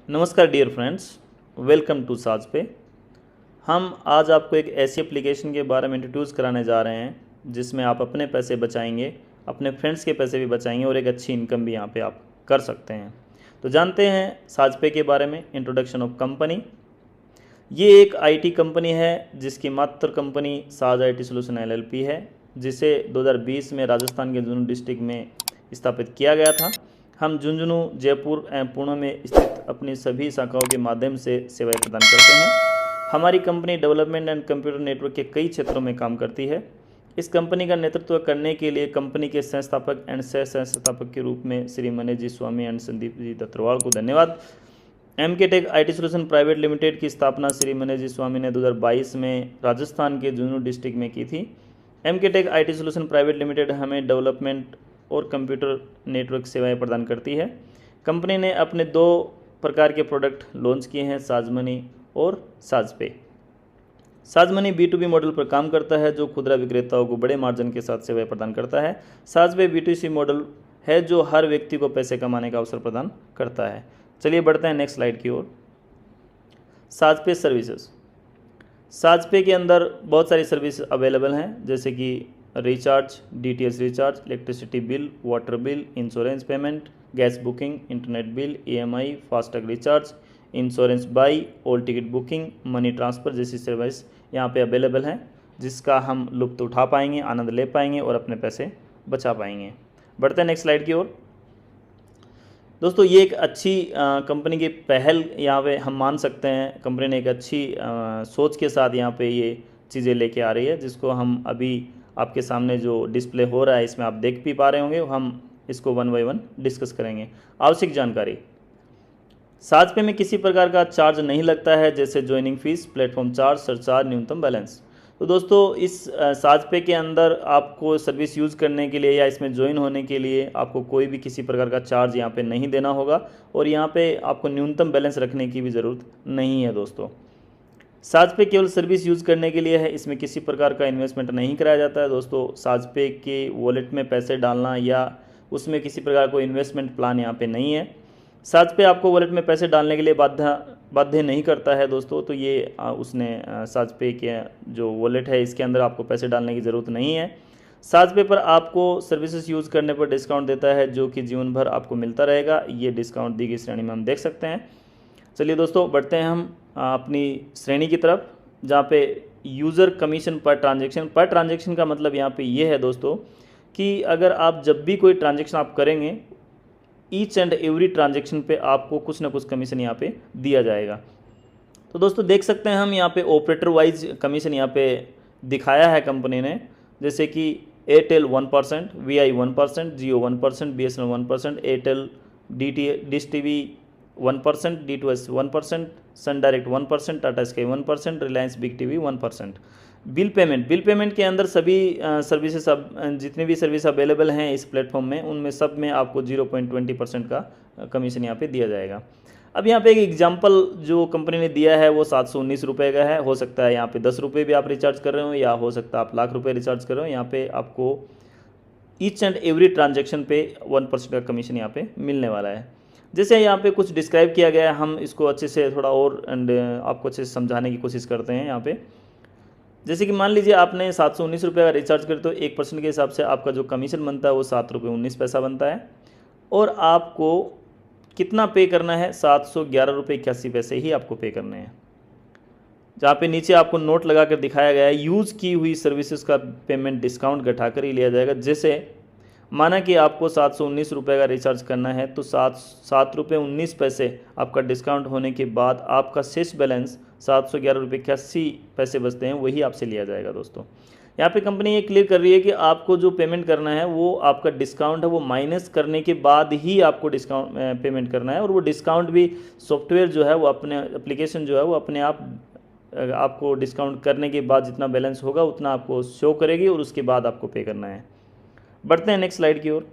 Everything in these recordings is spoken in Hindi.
नमस्कार डियर फ्रेंड्स, वेलकम टू साज पे। हम आज आपको एक ऐसी एप्लीकेशन के बारे में इंट्रोड्यूस कराने जा रहे हैं जिसमें आप अपने पैसे बचाएंगे, अपने फ्रेंड्स के पैसे भी बचाएंगे और एक अच्छी इनकम भी यहाँ पे आप कर सकते हैं। तो जानते हैं साज पे के बारे में। Introduction of company. ये एक आईटी कंपनी है जिसकी मात्र कंपनी साज आईटी सोल्यूशन एलएलपी है, जिसे 2020 में राजस्थान के झुंझुनू डिस्ट्रिक्ट में स्थापित किया गया था। हम झुंझुनू, जयपुर एवं पुणे में स्थित अपनी सभी शाखाओं के माध्यम से सेवाएं प्रदान करते हैं। हमारी company development and computer network के कई क्षेत्रों में काम करती है। इस कंपनी का नेतृत्व करने के लिए कंपनी के संस्थापक एंड सह संस्थापक के रूप में श्री मनोज जी स्वामी एंड संदीप जी दत्तरवाल को धन्यवाद। MK tech IT solution private limited की स्थापना श्री मनोज जी स्वामी ने 2022 में राजस्थान के झुंझुनू डिस्ट्रिक्ट में की थी। MK tech IT solution private limited हमें डेवलपमेंट और कंप्यूटर नेटवर्क सेवाएं प्रदान करती है। कंपनी ने अपने 2 प्रकार के प्रोडक्ट लॉन्च किए हैं, साज मनी और साज पे। साज मनी B2B मॉडल पर काम करता है जो खुदरा विक्रेताओं को बड़े मार्जिन के साथ सेवाएं प्रदान करता है। साज पे B2C मॉडल है जो हर व्यक्ति को पैसे कमाने का अवसर प्रदान करता है। चलिए बढ़ते हैं नेक्स्ट स्लाइड की ओर। साज पे सर्विसेज। साज पे के अंदर बहुत सारी सर्विस अवेलेबल हैं, जैसे कि recharge, DTH recharge, electricity bill, water bill, insurance payment, gas booking, internet bill, EMI, FASTag recharge, insurance by, all ticket booking, money transfer जैसी सर्विस यहाँ पे अवेलेबल हैं, जिसका हम लुत्फ़ उठा पाएंगे, आनंद ले पाएंगे और अपने पैसे बचा पाएंगे। बढ़ते हैं नेक्स्ट स्लाइड की ओर। दोस्तों, ये एक अच्छी कंपनी की पहल यहाँ पे हम मान सकते हैं। कंपनी ने एक अच्छी सोच के साथ यहाँ पे ये चीज़ें लेके आ रही है, जिसको हम अभी आपके सामने जो डिस्प्ले हो रहा है इसमें आप देख भी पा रहे होंगे। हम इसको 1 बाय 1 डिस्कस करेंगे। आवश्यक जानकारी। साज पे में किसी प्रकार का चार्ज नहीं लगता है, जैसे joining fees, platform charge, surcharge, न्यूनतम बैलेंस। तो दोस्तों, इस साज पे के अंदर आपको सर्विस यूज़ करने के लिए या इसमें ज्वाइन होने के लिए आपको कोई भी किसी प्रकार का चार्ज यहाँ पे नहीं देना होगा और यहाँ पे आपको न्यूनतम बैलेंस रखने की भी ज़रूरत नहीं है। दोस्तों, साज पे केवल सर्विस यूज़ करने के लिए है, इसमें किसी प्रकार का इन्वेस्टमेंट नहीं कराया जाता है। दोस्तों, साज पे के वॉलेट में पैसे डालना या उसमें किसी प्रकार कोई इन्वेस्टमेंट प्लान यहाँ पे नहीं है। साज पे आपको वॉलेट में पैसे डालने के लिए बाध्य नहीं करता है। दोस्तों, तो ये उसने साज पे के जो वॉलेट है इसके अंदर आपको पैसे डालने की ज़रूरत नहीं है। साज पे पर आपको सर्विसेज यूज़ करने पर डिस्काउंट देता है, जो कि जीवन भर आपको मिलता रहेगा। ये डिस्काउंट दी गई श्रेणी में हम देख सकते हैं। चलिए दोस्तों, बढ़ते हैं हम अपनी श्रेणी की तरफ, जहाँ पे यूज़र कमीशन पर ट्रांजैक्शन। पर ट्रांजैक्शन का मतलब यहाँ पे ये है दोस्तों कि अगर आप जब भी कोई ट्रांजैक्शन आप करेंगे, ईच एंड एवरी ट्रांजैक्शन पे आपको कुछ ना कुछ कमीशन यहाँ पे दिया जाएगा। तो दोस्तों, देख सकते हैं हम यहाँ पे ऑपरेटर वाइज कमीशन यहाँ पे दिखाया है कंपनी ने, जैसे कि Airtel 1%, VI 1%, Jio 1%, BSNL 1%, Airtel dish TV 1%, D2S 1%, Sun Direct 1%, Tata Sky 1%, Reliance Big TV 1%। Bill payment के अंदर सभी सर्विसेज जितनी भी सर्विस अवेलेबल हैं इस प्लेटफॉर्म में, उनमें सब में आपको 0.20% का कमीशन यहाँ पे दिया जाएगा। अब यहाँ पे एक एग्जांपल जो कंपनी ने दिया है वो 719 रुपये का है। हो सकता है यहाँ पे 10 रुपये भी आप रिचार्ज कर रहे हो, या हो सकता है आप लाख रुपये रिचार्ज कर रहे हो। यहाँ पे आपको ईच एंड एवरी ट्रांजेक्शन पे 1% का कमीशन यहाँ पे मिलने वाला है। जैसे यहाँ पे कुछ डिस्क्राइब किया गया है, हम इसको अच्छे से थोड़ा और आपको अच्छे से समझाने की कोशिश करते हैं यहाँ पे। जैसे कि मान लीजिए आपने 719 रुपये का रिचार्ज करे तो 1% के हिसाब से आपका जो कमीशन बनता है वो 7 रुपये 19 पैसा बनता है। और आपको कितना पे करना है? 711 रुपये 81 पैसे ही आपको पे करने हैं। जहाँ पे नीचे आपको नोट लगा कर दिखाया गया है, यूज़ की हुई सर्विसेज का पेमेंट डिस्काउंट घटाकर ही लिया जाएगा। जैसे माना कि आपको 719 रुपये का रिचार्ज करना है, तो 7 रुपये 19 पैसे आपका डिस्काउंट होने के बाद आपका शेष बैलेंस 711 रुपये 81 पैसे बचते हैं, वही आपसे लिया जाएगा। दोस्तों, यहाँ पे कंपनी ये क्लियर कर रही है कि आपको जो पेमेंट करना है वो आपका डिस्काउंट है वो माइनस करने के बाद ही आपको डिस्काउंट पेमेंट करना है। और वो डिस्काउंट भी सॉफ्टवेयर जो है वो अपने एप्लीकेशन जो है वो अपने आप आपको डिस्काउंट करने के बाद जितना बैलेंस होगा उतना आपको शो करेगी और उसके बाद आपको पे करना है। बढ़ते हैं नेक्स्ट स्लाइड की ओर।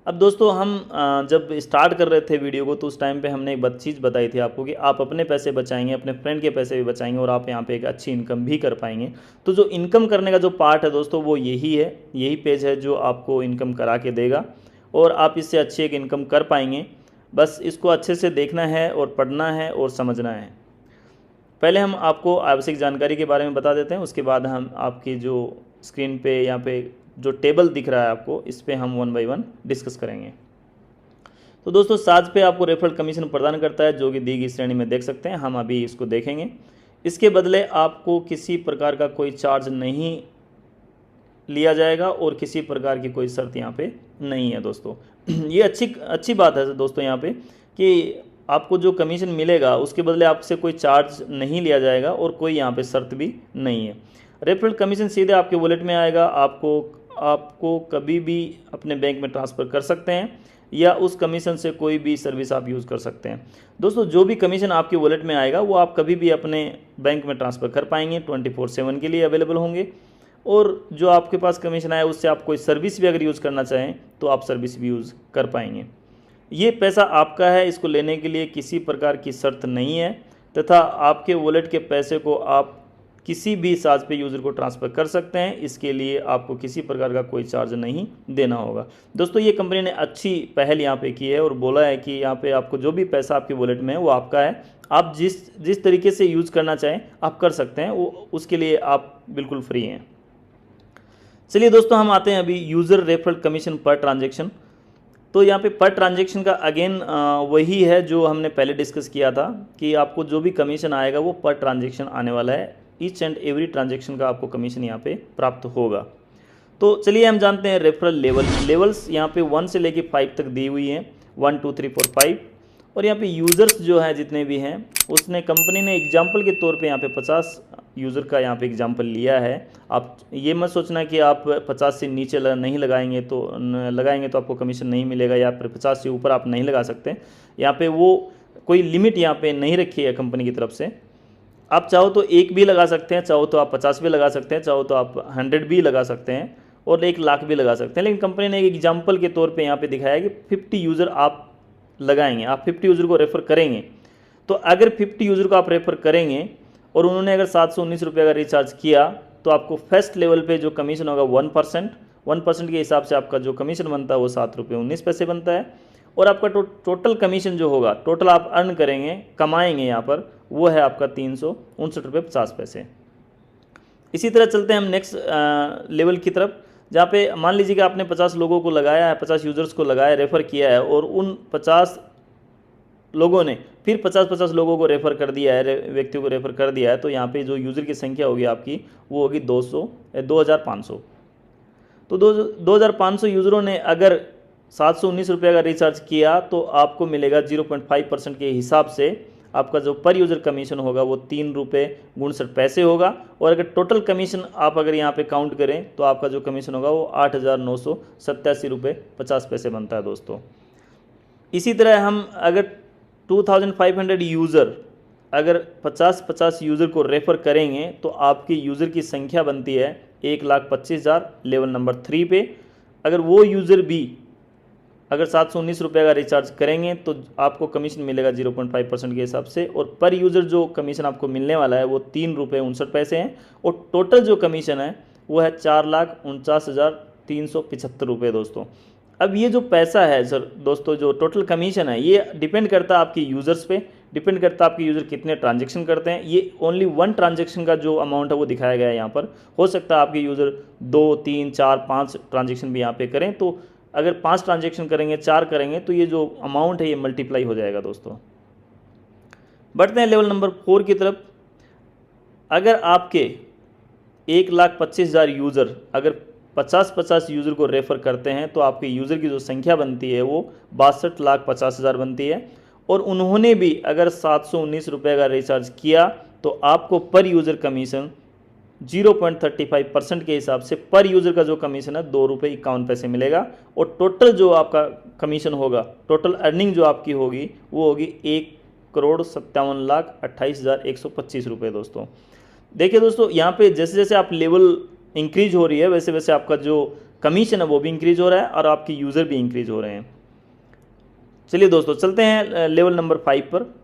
अब दोस्तों, हम जब स्टार्ट कर रहे थे वीडियो को तो उस टाइम पे हमने एक चीज़ बताई थी आपको कि आप अपने पैसे बचाएंगे, अपने फ्रेंड के पैसे भी बचाएंगे और आप यहाँ पे एक अच्छी इनकम भी कर पाएंगे। तो जो इनकम करने का जो पार्ट है दोस्तों वो यही है, यही पेज है जो आपको इनकम करा के देगा। और आप इससे अच्छी एक इनकम कर पाएंगे। बस इसको अच्छे से देखना है और पढ़ना है और समझना है। पहले हम आपको आवश्यक जानकारी के बारे में बता देते हैं, उसके बाद हम आपकी जो स्क्रीन पे यहाँ पे जो टेबल दिख रहा है आपको, इस पर हम 1 बाय 1 डिस्कस करेंगे। तो दोस्तों साज पे आपको रेफरल कमीशन प्रदान करता है, जो कि दी गई श्रेणी में देख सकते हैं। हम अभी इसको देखेंगे। इसके बदले आपको किसी प्रकार का कोई चार्ज नहीं लिया जाएगा और किसी प्रकार की कोई शर्त यहाँ पे नहीं है दोस्तों। ये अच्छी बात है दोस्तों यहाँ पे कि आपको जो कमीशन मिलेगा उसके बदले आपसे कोई चार्ज नहीं लिया जाएगा और कोई यहाँ पे शर्त भी नहीं है। रेफरल कमीशन सीधे आपके वॉलेट में आएगा। आपको कभी भी अपने बैंक में ट्रांसफ़र कर सकते हैं या उस कमीशन से कोई भी सर्विस आप यूज़ कर सकते हैं। दोस्तों जो भी कमीशन आपके वॉलेट में आएगा वो आप कभी भी अपने बैंक में ट्रांसफ़र कर पाएंगे, 24/7 के लिए अवेलेबल होंगे। और जो आपके पास कमीशन आया उससे आप कोई सर्विस भी अगर यूज़ करना चाहें तो आप सर्विस भी यूज़ कर पाएंगे। ये पैसा आपका है, इसको लेने के लिए किसी प्रकार की शर्त नहीं है तथा आपके वॉलेट के पैसे को आप किसी भी साज पे यूज़र को ट्रांसफ़र कर सकते हैं। इसके लिए आपको किसी प्रकार का कोई चार्ज नहीं देना होगा। दोस्तों ये कंपनी ने अच्छी पहल यहाँ पे की है और बोला है कि यहाँ पे आपको जो भी पैसा आपके वॉलेट में है वो आपका है, आप जिस तरीके से यूज़ करना चाहें आप कर सकते हैं, वो उसके लिए आप बिल्कुल फ्री हैं। चलिए दोस्तों हम आते हैं अभी user referral commission per transaction. तो यहाँ पे पर ट्रांजेक्शन का अगेन वही है जो हमने पहले डिस्कस किया था कि आपको जो भी कमीशन आएगा वो पर ट्रांजेक्शन आने वाला है। ईच एंड एवरी ट्रांजेक्शन का आपको कमीशन यहाँ पे प्राप्त होगा। तो चलिए हम जानते हैं रेफरल लेवल्स यहाँ पे 1 से लेके 5 तक दी हुई हैं, 1 2 3 4 5। और यहाँ पे यूज़र्स जो हैं जितने भी हैं उसने कंपनी ने एग्जाम्पल के तौर पे यहाँ पे 50 यूज़र का यहाँ पे एग्जाम्पल लिया है। आप ये मत सोचना कि आप 50 से नीचे नहीं लगाएंगे तो आपको कमीशन नहीं मिलेगा या फिर 50 से ऊपर आप नहीं लगा सकते। यहाँ पे वो कोई लिमिट यहाँ पे नहीं रखी है कंपनी की तरफ से। आप चाहो तो 1 भी लगा सकते हैं, चाहो तो आप 50 भी लगा सकते हैं, चाहो तो आप 100 भी लगा सकते हैं और 1 लाख भी लगा सकते हैं। लेकिन कंपनी ने एक एग्जाम्पल के तौर पे यहाँ पे दिखाया कि 50 यूज़र आप लगाएंगे, आप 50 यूज़र को रेफ़र करेंगे। तो अगर 50 यूज़र को आप रेफ़र करेंगे और उन्होंने अगर 719 रुपये का रिचार्ज किया तो आपको फर्स्ट लेवल पे जो कमीशन होगा 1% के हिसाब से आपका जो कमीशन बनता है वो 7.19 बनता है। और आपका टोटल कमीशन जो होगा, टोटल आप अर्न करेंगे, कमाएंगे यहाँ पर, वो है आपका 359.50 रुपये। इसी तरह चलते हैं हम नेक्स्ट लेवल की तरफ, जहाँ पे मान लीजिए कि आपने 50 लोगों को लगाया है, 50 यूज़र्स को लगाया, रेफ़र किया है और उन 50 लोगों ने फिर 50 लोगों को रेफ़र कर दिया है, व्यक्तियों को रेफ़र कर दिया है। तो यहाँ पे जो यूज़र की संख्या होगी आपकी वो होगी 2500। तो 2500 यूज़रों ने अगर 719 रुपये का रिचार्ज किया तो आपको मिलेगा 0.5% के हिसाब से आपका जो पर यूज़र कमीशन होगा वो 3.59 होगा। और अगर टोटल कमीशन आप अगर यहाँ पे काउंट करें तो आपका जो कमीशन होगा वो 8,987.50 बनता है दोस्तों। इसी तरह हम अगर 2500 यूज़र अगर 50 यूज़र को रेफ़र करेंगे तो आपकी यूज़र की संख्या बनती है 1,25,000 लेवल नंबर 3 पे। अगर वो यूज़र भी अगर 719 रुपये का रिचार्ज करेंगे तो आपको कमीशन मिलेगा 0.5% के हिसाब से। और पर यूज़र जो कमीशन आपको मिलने वाला है वो 3.59 हैं और टोटल जो कमीशन है वो है 4,49,375 रुपये दोस्तों। अब ये जो पैसा है सर दोस्तों, जो टोटल कमीशन है ये डिपेंड करता है आपके यूज़र्स पे, डिपेंड करता है आपके यूज़र कितने ट्रांजेक्शन करते हैं। ये ओनली 1 ट्रांजेक्शन का जो अमाउंट है वो दिखाया गया है यहाँ पर। हो सकता है आपके यूज़र 2 3 4 5 ट्रांजेक्शन भी यहाँ पे करें, तो अगर 5 ट्रांजेक्शन करेंगे, 4 करेंगे तो ये जो अमाउंट है ये मल्टीप्लाई हो जाएगा दोस्तों। बढ़ते हैं लेवल नंबर 4 की तरफ। अगर आपके 1,25,000 यूज़र अगर 50 यूज़र को रेफ़र करते हैं तो आपके यूज़र की जो संख्या बनती है वो 62,50,000 बनती है। और उन्होंने भी अगर 719 रुपये का रिचार्ज किया तो आपको पर यूज़र कमीशन 0.35% के हिसाब से पर यूज़र का जो कमीशन है 2.51 रुपये मिलेगा। और टोटल जो आपका कमीशन होगा, टोटल अर्निंग जो आपकी होगी वो होगी 1,57,28,125 रुपये दोस्तों। देखिए दोस्तों यहाँ पे जैसे जैसे आप लेवल इंक्रीज हो रही है वैसे वैसे आपका जो कमीशन है वो भी इंक्रीज हो रहा है और आपके यूज़र भी इंक्रीज हो रहे हैं। चलिए दोस्तों चलते हैं लेवल नंबर 5 पर,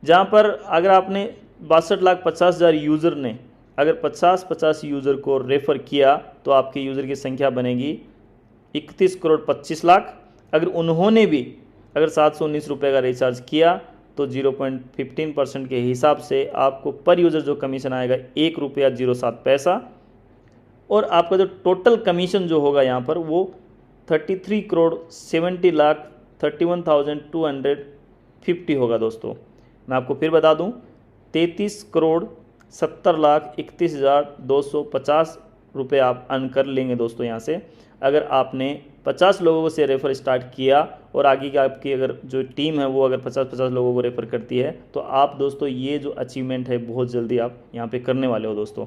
जहाँ पर अगर आपने 62,50,000 यूज़र ने अगर 50 यूज़र को रेफ़र किया तो आपके यूज़र की संख्या बनेगी 31,25,00,000। अगर उन्होंने भी अगर 719 रुपये का रिचार्ज किया तो 0.15% के हिसाब से आपको पर यूज़र जो कमीशन आएगा 1.07 रुपया। और आपका जो टोटल कमीशन जो होगा यहाँ पर वो 33,70,31,250 होगा दोस्तों। मैं आपको फिर बता दूँ 33,70,31,250 रुपये आप अर्न कर लेंगे दोस्तों यहाँ से, अगर आपने 50 लोगों से रेफ़र स्टार्ट किया और आगे की आपकी अगर जो टीम है वो अगर 50-50 लोगों को रेफ़र करती है तो आप दोस्तों ये जो अचीवमेंट है बहुत जल्दी आप यहाँ पे करने वाले हो दोस्तों।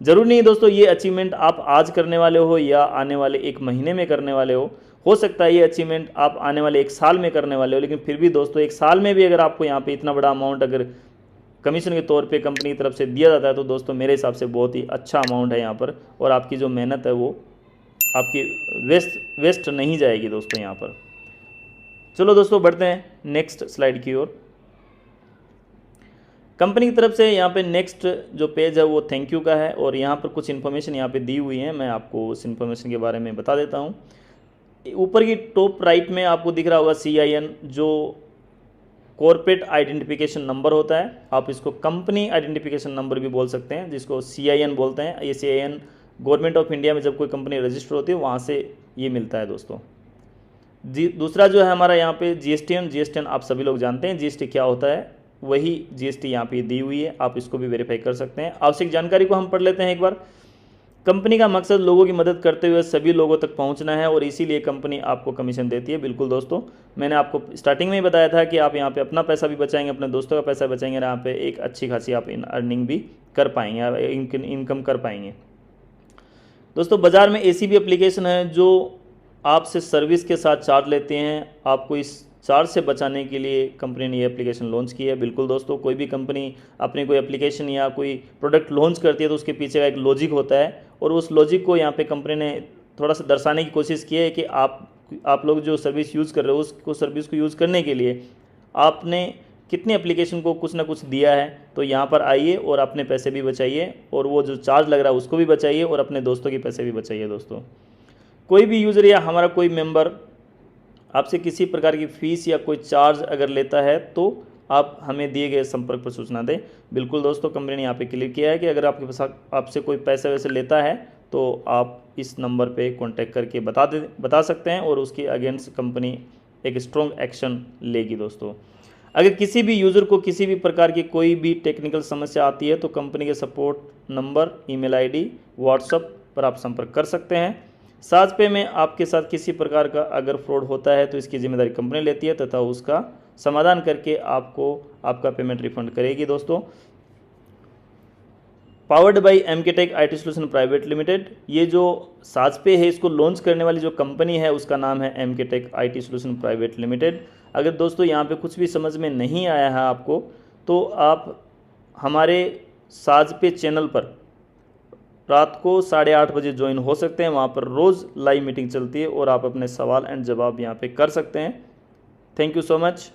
ज़रूरी नहीं दोस्तों ये अचीवमेंट आप आज करने वाले हो या आने वाले 1 महीने में करने वाले हो सकता है ये अचीवमेंट आप आने वाले 1 साल में करने वाले हो, लेकिन फिर भी दोस्तों 1 साल में भी अगर आपको यहाँ पे इतना बड़ा अमाउंट अगर कमीशन के तौर पे कंपनी की तरफ से दिया जाता है तो दोस्तों मेरे हिसाब से बहुत ही अच्छा अमाउंट है यहाँ पर, और आपकी जो मेहनत है वो आपकी वेस्ट नहीं जाएगी दोस्तों यहाँ पर। चलो दोस्तों बढ़ते हैं नेक्स्ट स्लाइड की ओर। कंपनी की तरफ से यहाँ पे नेक्स्ट जो पेज है वो थैंक यू का है, और यहाँ पर कुछ इन्फॉर्मेशन यहाँ पे दी हुई है, मैं आपको उस इन्फॉर्मेशन के बारे में बता देता हूँ। ऊपर की टॉप राइट में आपको दिख रहा होगा CIN, जो कॉर्पोरेट आइडेंटिफिकेशन नंबर होता है, आप इसको कंपनी आइडेंटिफिकेशन नंबर भी बोल सकते हैं, जिसको CIN बोलते हैं। ये CIN गवर्नमेंट ऑफ इंडिया में जब कोई कंपनी रजिस्टर होती है वहाँ से ये मिलता है दोस्तों। दूसरा जो है हमारा यहाँ पे GSTN आप सभी लोग जानते हैं GST क्या होता है, वही GST यहाँ पे दी हुई है, आप इसको भी वेरीफाई कर सकते हैं। आवश्यक जानकारी को हम पढ़ लेते हैं एक बार। कंपनी का मकसद लोगों की मदद करते हुए सभी लोगों तक पहुंचना है और इसीलिए कंपनी आपको कमीशन देती है। बिल्कुल दोस्तों, मैंने आपको स्टार्टिंग में ही बताया था कि आप यहाँ पे अपना पैसा भी बचाएंगे, अपने दोस्तों का पैसा बचाएंगे, यहाँ पे एक अच्छी खासी आप अर्निंग भी कर पाएंगे, इनकम कर पाएंगे। दोस्तों बाज़ार में ऐसी भी एप्लीकेशन है जो आपसे सर्विस के साथ चार्ज लेते हैं, आपको इस चार्ज से बचाने के लिए कंपनी ने ये एप्लीकेशन लॉन्च की है। बिल्कुल दोस्तों, कोई भी कंपनी अपनी कोई एप्लीकेशन या कोई प्रोडक्ट लॉन्च करती है तो उसके पीछे का एक लॉजिक होता है, और उस लॉजिक को यहाँ पे कंपनी ने थोड़ा सा दर्शाने की कोशिश की है कि आप लोग जो सर्विस यूज़ कर रहे हो उसको सर्विस को यूज़ करने के लिए आपने कितनी एप्लीकेशन को कुछ ना कुछ दिया है। तो यहाँ पर आइए और अपने पैसे भी बचाइए, और वो जो चार्ज लग रहा है उसको भी बचाइए, और अपने दोस्तों के पैसे भी बचाइए। दोस्तों कोई भी यूज़र या हमारा कोई मेंबर आपसे किसी प्रकार की फ़ीस या कोई चार्ज अगर लेता है तो आप हमें दिए गए संपर्क पर सूचना दें। बिल्कुल दोस्तों, कंपनी ने यहाँ पे क्लियर किया है कि अगर आपके पास आपसे कोई पैसे वैसे लेता है तो आप इस नंबर पे कांटेक्ट करके बता सकते हैं, और उसके अगेंस्ट कंपनी एक स्ट्रॉन्ग एक्शन लेगी। दोस्तों अगर किसी भी यूज़र को किसी भी प्रकार की कोई भी टेक्निकल समस्या आती है तो कंपनी के support number, email ID, WhatsApp पर आप संपर्क कर सकते हैं। साजपे में आपके साथ किसी प्रकार का अगर फ्रॉड होता है तो इसकी जिम्मेदारी कंपनी लेती है तथा उसका समाधान करके आपको आपका पेमेंट रिफंड करेगी। दोस्तों powered by MKTech IT Solution private limited, ये जो साजपे है इसको लॉन्च करने वाली जो कंपनी है उसका नाम है MKTech IT Solution private limited. अगर दोस्तों यहाँ पे कुछ भी समझ में नहीं आया है आपको तो आप हमारे साजपे चैनल पर रात को 8:30 बजे ज्वाइन हो सकते हैं, वहाँ पर रोज़ लाइव मीटिंग चलती है और आप अपने सवाल एंड जवाब यहाँ पे कर सकते हैं। Thank you so much.